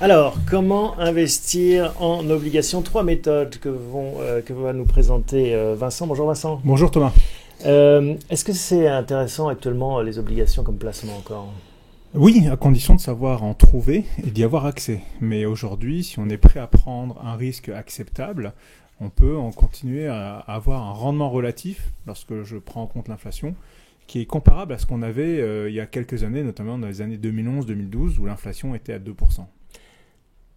Alors, comment investir en obligations? Trois méthodes que va nous présenter Vincent. Bonjour Vincent. Bonjour Thomas. Est-ce que c'est intéressant actuellement les obligations comme placement encore? Oui, à condition de savoir en trouver et d'y avoir accès. Mais aujourd'hui, si on est prêt à prendre un risque acceptable, on peut en continuer à avoir un rendement relatif, lorsque je prends en compte l'inflation, qui est comparable à ce qu'on avait il y a quelques années, notamment dans les années 2011-2012, où l'inflation était à 2%.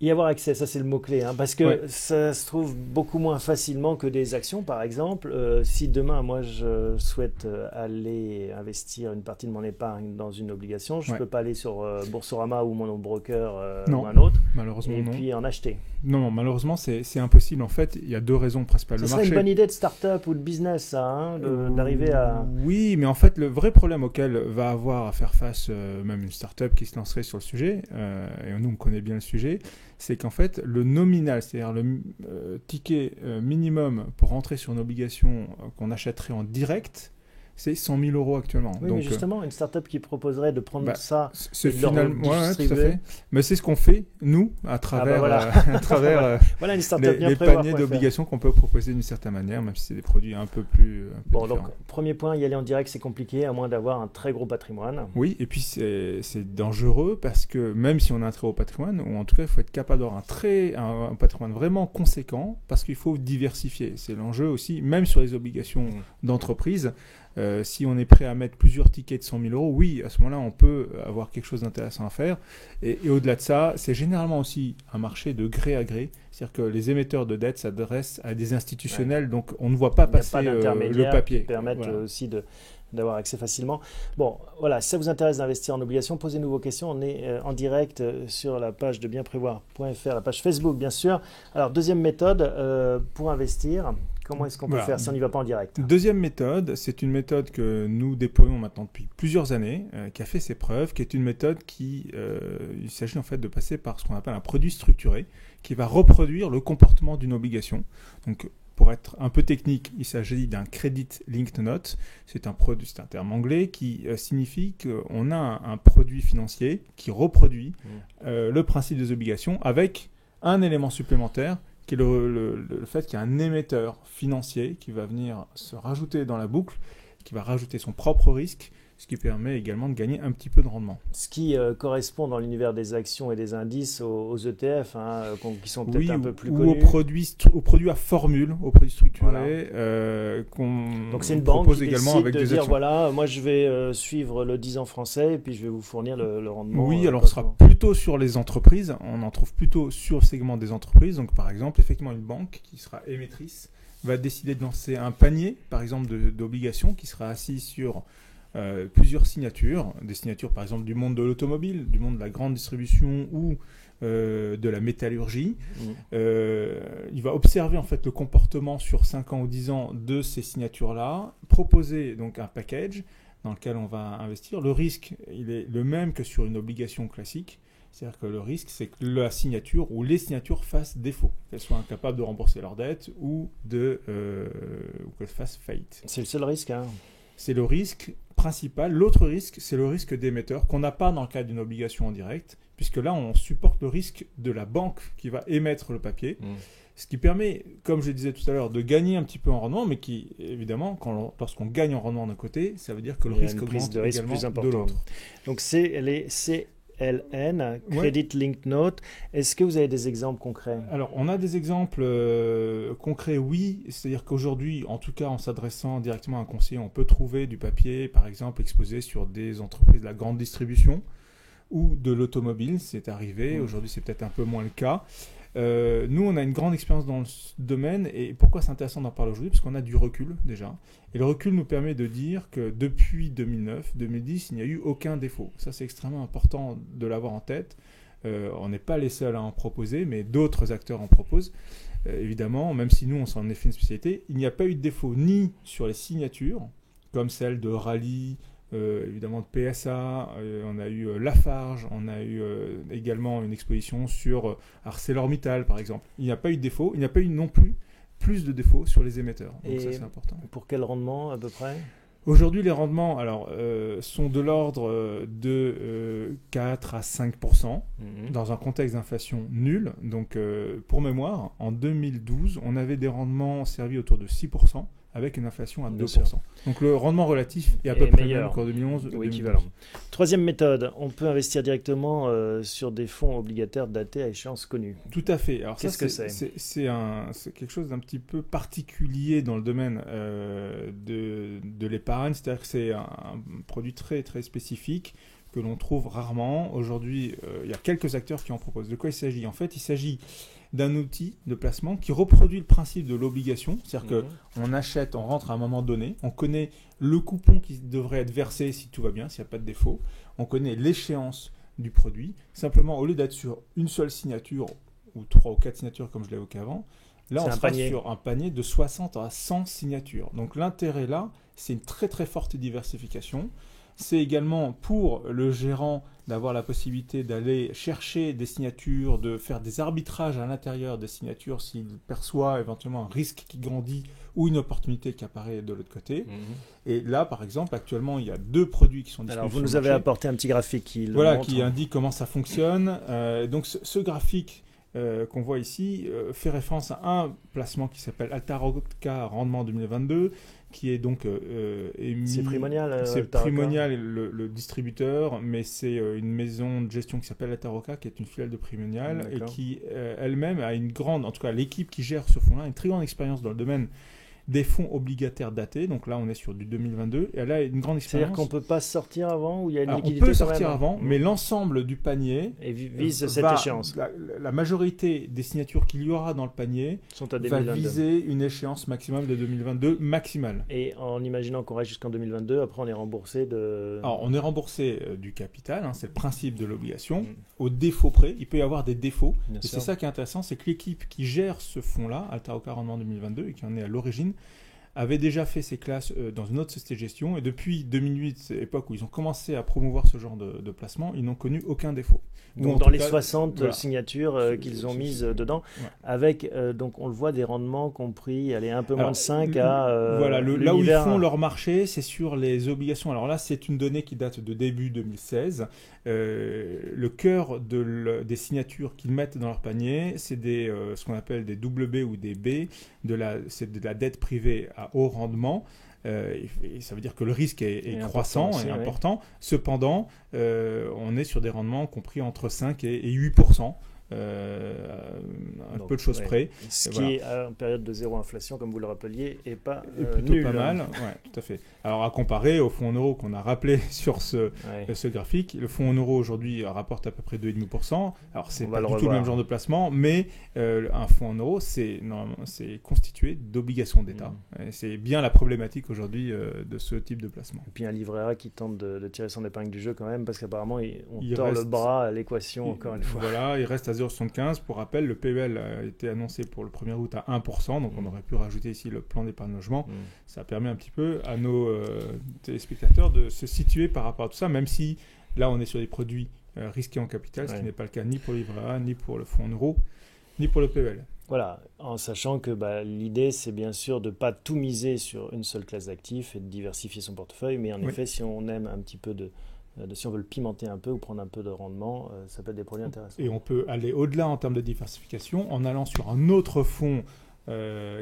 Y avoir accès, ça c'est le mot-clé, parce que Ouais. ça se trouve beaucoup moins facilement que des actions, par exemple. Si demain, moi, je souhaite aller investir une partie de mon épargne dans une obligation, je ne Ouais. peux pas aller sur Boursorama ou mon broker Non, ou un autre malheureusement et non. puis en acheter. Non, malheureusement c'est impossible. En fait, il y a deux raisons principales. Ce Le serait marché. une bonne idée de start-up ou de business, ça, d'arriver à... Oui, mais en fait, le vrai problème auquel va avoir à faire face même une start-up qui se lancerait sur le sujet, et nous on connaît bien le sujet, c'est qu'en fait, le nominal, c'est-à-dire le ticket minimum pour rentrer sur une obligation qu'on achèterait en direct, c'est 100 000 euros actuellement. Oui, Donc, mais justement, une start-up qui proposerait de prendre ça c'est et de le finalement, ouais, tout à redistribuer. fait. Mais c'est ce qu'on fait, nous, à travers, voilà. à travers Voilà une start-up bien les prévoir paniers pour faire. d'obligations qu'on peut proposer d'une certaine manière, même si c'est des produits un peu plus Bon, différents. donc, premier point, y aller en direct, c'est compliqué, à moins d'avoir un très gros patrimoine. Oui, et puis c'est dangereux parce que même si on a un très haut patrimoine, ou en tout cas il faut être capable d'avoir un patrimoine vraiment conséquent parce qu'il faut diversifier. C'est l'enjeu aussi, même sur les obligations d'entreprise. Si on est prêt à mettre plusieurs tickets de 100 000 euros, oui, à ce moment-là, on peut avoir quelque chose d'intéressant à faire. Et au-delà de ça, c'est généralement aussi un marché de gré à gré. C'est-à-dire que les émetteurs de dette s'adressent à des institutionnels, donc on ne voit pas passer le papier. Qui permettent Voilà. aussi d'avoir accès facilement. Bon, voilà, si ça vous intéresse d'investir en obligations, posez-nous vos questions. On est en direct sur la page de bienprévoir.fr, la page Facebook, bien sûr. Alors, deuxième méthode pour investir. Comment est-ce qu'on peut faire si on n'y va pas en direct? Deuxième méthode, c'est une méthode que nous déployons maintenant depuis plusieurs années, qui a fait ses preuves, qui est une méthode il s'agit en fait de passer par ce qu'on appelle un produit structuré, qui va reproduire le comportement d'une obligation. Donc, pour être un peu technique, il s'agit d'un credit linked note. C'est un terme anglais qui signifie qu'on a un produit financier qui reproduit le principe des obligations avec un élément supplémentaire qui est le fait qu'il y a un émetteur financier qui va venir se rajouter dans la boucle, qui va rajouter son propre risque, ce qui permet également de gagner un petit peu de rendement. Ce qui correspond dans l'univers des actions et des indices aux ETF, qui sont peut-être un peu plus connus. Aux produits à formule, aux produits structurés, Donc c'est une propose banque qui également décide avec de des dire, actions. voilà, moi je vais suivre le 10 ans français et puis je vais vous fournir le rendement. Oui, alors on sera plutôt sur les entreprises, on en trouve plutôt sur le segment des entreprises. Donc par exemple, effectivement, une banque qui sera émettrice va décider de lancer un panier, par exemple, d'obligations qui sera assis sur plusieurs signatures, des signatures par exemple du monde de l'automobile, du monde de la grande distribution ou de la métallurgie. Il va observer en fait le comportement sur 5 ans ou 10 ans de ces signatures-là, proposer donc un package dans lequel on va investir. Le risque, il est le même que sur une obligation classique. C'est-à-dire que le risque, c'est que la signature ou les signatures fassent défaut, qu'elles soient incapables de rembourser leurs dettes ou qu'elles fassent faillite. C'est le seul risque. C'est le risque principal. L'autre risque, c'est le risque d'émetteur qu'on n'a pas dans le cas d'une obligation en direct, puisque là, on supporte le risque de la banque qui va émettre le papier, ce qui permet, comme je le disais tout à l'heure, de gagner un petit peu en rendement, mais qui, évidemment, lorsqu'on gagne en rendement d'un côté, ça veut dire que le risque augmente également de l'autre. Donc, c'est les CLN, Credit Linked Note. Est-ce que vous avez des exemples concrets? Alors, on a des exemples concrets, oui. C'est-à-dire qu'aujourd'hui, en tout cas, en s'adressant directement à un conseiller, on peut trouver du papier, par exemple, exposé sur des entreprises de la grande distribution ou de l'automobile. C'est arrivé. Aujourd'hui, c'est peut-être un peu moins le cas. Nous, on a une grande expérience dans le domaine. Et pourquoi c'est intéressant d'en parler aujourd'hui? Parce qu'on a du recul, déjà. Et le recul nous permet de dire que depuis 2009-2010, il n'y a eu aucun défaut. Ça, c'est extrêmement important de l'avoir en tête. On n'est pas les seuls à en proposer, mais d'autres acteurs en proposent. Évidemment, même si nous, on s'en est fait une spécialité, il n'y a pas eu de défaut ni sur les signatures, comme celle de Rallye, évidemment de PSA, on a eu Lafarge, on a eu également une exposition sur ArcelorMittal, par exemple. Il n'y a pas eu de défaut, il n'y a pas eu non plus de défauts sur les émetteurs. Donc ça, c'est important. Pour quel rendement, à peu près? Aujourd'hui, les rendements sont de l'ordre de 4 à 5% dans un contexte d'inflation nulle. Donc, pour mémoire, en 2012, on avait des rendements servis autour de 6%. Avec une inflation à 2%. Donc le rendement relatif est à peu près meilleur, même qu'en 2011 ou équivalent. Troisième méthode, on peut investir directement sur des fonds obligataires datés à échéance connue. Tout à fait. Alors qu'est-ce que c'est ? C'est quelque chose d'un petit peu particulier dans le domaine de l'épargne. C'est-à-dire que c'est un produit très très spécifique que l'on trouve rarement. Aujourd'hui, il y a quelques acteurs qui en proposent. De quoi il s'agit ? En fait, il s'agit d'un outil de placement qui reproduit le principe de l'obligation. C'est-à-dire qu'on achète, on rentre à un moment donné, on connaît le coupon qui devrait être versé si tout va bien, s'il n'y a pas de défaut, on connaît l'échéance du produit. Simplement, au lieu d'être sur une seule signature, ou 3 ou 4 signatures comme je l'évoquais avant, là on sera sur un panier de 60 à 100 signatures. Donc l'intérêt là, c'est une très très forte diversification. C'est également pour le gérant d'avoir la possibilité d'aller chercher des signatures, de faire des arbitrages à l'intérieur des signatures s'il perçoit éventuellement un risque qui grandit ou une opportunité qui apparaît de l'autre côté. Et là, par exemple, actuellement, il y a 2 produits qui sont disponibles. Alors, vous nous avez apporté un petit graphique qui qui indique comment ça fonctionne. Donc, ce graphique qu'on voit ici fait référence à un placement qui s'appelle Altaroca Rendement 2022, qui est donc émis... C'est Primonial. C'est Primonial, le distributeur, mais c'est une maison de gestion qui s'appelle Altaroca, qui est une filiale de Primonial, et qui elle-même a une grande, en tout cas l'équipe qui gère ce fonds-là, une très grande expérience dans le domaine des fonds obligataires datés. Donc là, on est sur du 2022. Et elle a une grande expérience. C'est-à-dire qu'on ne peut pas sortir avant ou il y a une liquidité on peut sortir avant, mais l'ensemble du panier vise cette échéance. La majorité des signatures qu'il y aura dans le panier va viser une échéance maximale de 2022 maximale. Et en imaginant qu'on reste jusqu'en 2022, après on est remboursé de... Alors, on est remboursé du capital, c'est le principe de l'obligation. Au défaut près, il peut y avoir des défauts. Et c'est ça qui est intéressant, c'est que l'équipe qui gère ce fonds-là, Altaroca Rendement 2022, et qui en est à l'origine, avait déjà fait ses classes dans une autre société de gestion, et depuis 2008, époque où ils ont commencé à promouvoir ce genre de placement, ils n'ont connu aucun défaut. Donc dans les 60 signatures qu'ils ont mises dedans, avec, donc on le voit, des rendements compris, un peu moins de 5 à... là où ils font leur marché, c'est sur les obligations. Alors là, c'est une donnée qui date de début 2016. Le cœur des signatures qu'ils mettent dans leur panier, c'est ce qu'on appelle des double B ou des B, c'est de la dette privée à haut rendement. Et ça veut dire que le risque est croissant et important. Cependant, on est sur des rendements compris entre 5 et 8%. Un peu de choses près. Ce qui est en période de zéro inflation, comme vous le rappeliez, est pas plutôt nul. Pas mal, tout à fait. Alors à comparer au fonds en euros qu'on a rappelé sur ce graphique, le fonds en euros aujourd'hui rapporte à peu près 2,5%. Alors c'est pas du tout le même genre de placement, mais un fonds en euros, c'est constitué d'obligations d'État. C'est bien la problématique aujourd'hui de ce type de placement. Et puis un livret A qui tente de tirer son épingle du jeu quand même, parce qu'apparemment on tord le bras à l'équation encore une fois. Voilà, il reste à 0,75. Pour rappel, le PEL a été annoncé pour le 1er août à 1%, donc on aurait pu rajouter ici le plan d'épargne logement. Ça permet un petit peu à nos téléspectateurs de se situer par rapport à tout ça, même si là on est sur des produits risqués en capital, ce qui n'est pas le cas ni pour le livret A, ni pour le fonds en euros, ni pour le PEL. Voilà, en sachant que l'idée c'est bien sûr de ne pas tout miser sur une seule classe d'actifs et de diversifier son portefeuille, mais en effet si on aime un petit peu si on veut le pimenter un peu ou prendre un peu de rendement, ça peut être des produits intéressants. Et on peut aller au-delà en termes de diversification en allant sur un autre fonds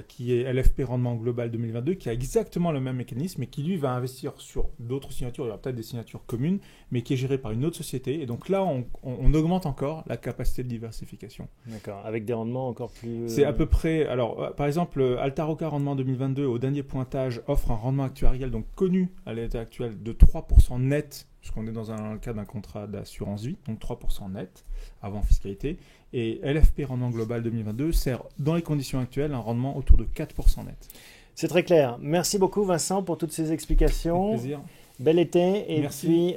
qui est LFP Rendement Global 2022, qui a exactement le même mécanisme et qui lui va investir sur d'autres signatures, il y aura peut-être des signatures communes, mais qui est géré par une autre société. Et donc là, on augmente encore la capacité de diversification. D'accord, avec des rendements encore plus... C'est à peu près... Alors, par exemple, Altaroca Rendement 2022, au dernier pointage, offre un rendement actuariel donc connu à l'état actuel de 3% net, puisqu'on est dans le cadre d'un contrat d'assurance vie, donc 3% net, avant fiscalité. Et LFP Rendement Global 2022 sert, dans les conditions actuelles, un rendement autour de 4% net. C'est très clair. Merci beaucoup Vincent pour toutes ces explications. Avec plaisir. Bel été. Et merci, puis,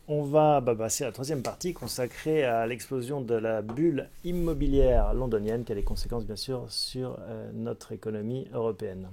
on va passer à la troisième partie consacrée à l'explosion de la bulle immobilière londonienne, qui a des conséquences bien sûr sur notre économie européenne.